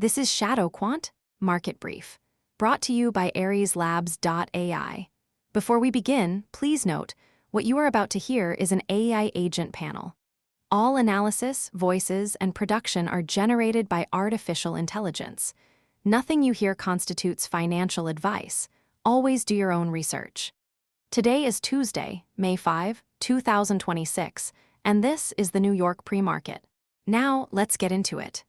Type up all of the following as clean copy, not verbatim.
This is ShadowQuant Market Brief, brought to you by AriesLabs.ai. Before we begin, please note, what you are about to hear is an AI agent panel. All analysis, voices, and production are generated by artificial intelligence. Nothing you hear constitutes financial advice. Always do your own research. Today is Tuesday, May 5, 2026, and this is the New York pre-market. Now, let's get into it.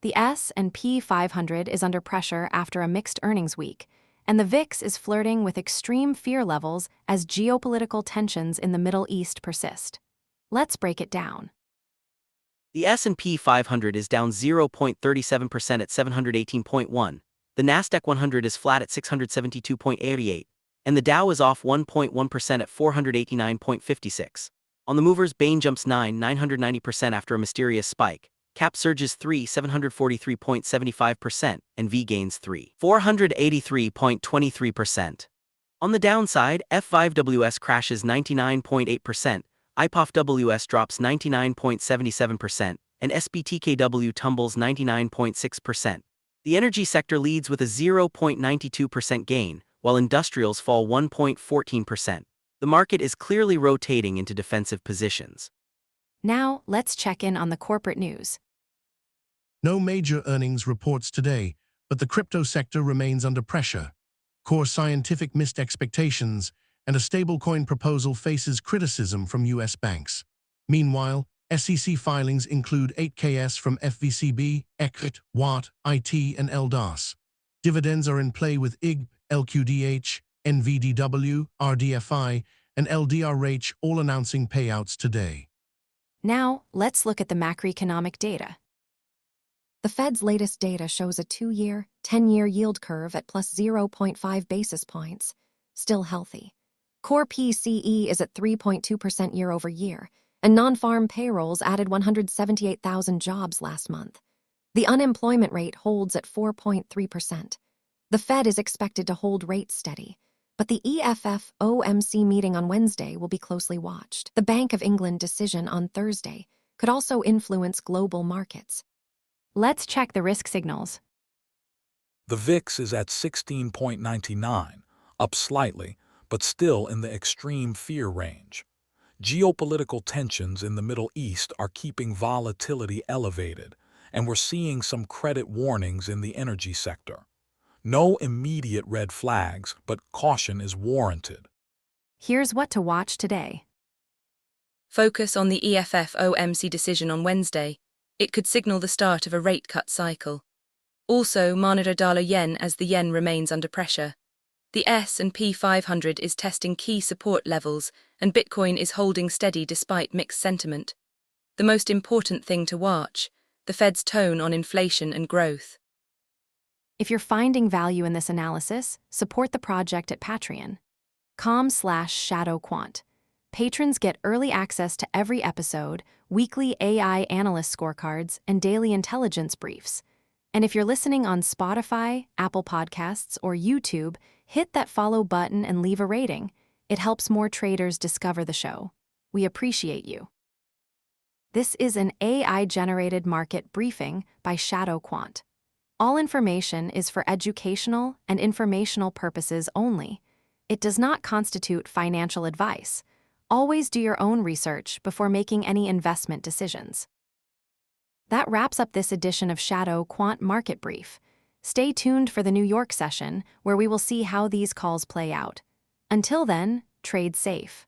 The S&P 500 is under pressure after a mixed earnings week, and the VIX is flirting with extreme fear levels as geopolitical tensions in the Middle East persist. Let's break it down. The S&P 500 is down 0.37% at 718.1, the Nasdaq 100 is flat at 672.88, and the Dow is off 1.1% at 489.56. On the movers, Bain jumps 990% after a mysterious spike, CAP surges 743.75%, and V gains 483.23%. On the downside, F5WS crashes 99.8%, IPOFWS drops 99.77%, and SBTKW tumbles 99.6%. The energy sector leads with a 0.92% gain, while industrials fall 1.14%. The market is clearly rotating into defensive positions. Now, let's check in on the corporate news. No major earnings reports today, but the crypto sector remains under pressure. Core Scientific missed expectations, and a stablecoin proposal faces criticism from U.S. banks. Meanwhile, SEC filings include 8KS from FVCB, ECRIT, WAT, IT, and LDAS. Dividends are in play with IG, LQDH, NVDW, RDFI, and LDRH all announcing payouts today. Now, let's look at the macroeconomic data. The Fed's latest data shows a 2-year, 10-year yield curve at plus 0.5 basis points, still healthy. Core PCE is at 3.2% year-over-year, and non-farm payrolls added 178,000 jobs last month. The unemployment rate holds at 4.3%. The Fed is expected to hold rates steady, but the FOMC meeting on Wednesday will be closely watched. The Bank of England decision on Thursday could also influence global markets. Let's check the risk signals. The VIX is at 16.99, up slightly, but still in the extreme fear range. Geopolitical tensions in the Middle East are keeping volatility elevated, and we're seeing some credit warnings in the energy sector. No immediate red flags, but caution is warranted. Here's what to watch today. Focus on the FOMC decision on Wednesday. It could signal the start of a rate cut cycle. Also, monitor dollar yen as the yen remains under pressure. The S&P 500 is testing key support levels, and Bitcoin is holding steady despite mixed sentiment. The most important thing to watch: the Fed's tone on inflation and growth. If you're finding value in this analysis, support the project at patreon.com/ShadowQuant. Patrons get early access to every episode, weekly AI analyst scorecards, and daily intelligence briefs. And if you're listening on Spotify, Apple Podcasts, or YouTube, hit that follow button and leave a rating. It helps more traders discover the show. We appreciate you. This is an AI-generated market briefing by ShadowQuant. All information is for educational and informational purposes only. It does not constitute financial advice. Always do your own research before making any investment decisions. That wraps up this edition of ShadowQuant Market Brief. Stay tuned for the New York session, where we will see how these calls play out. Until then, trade safe.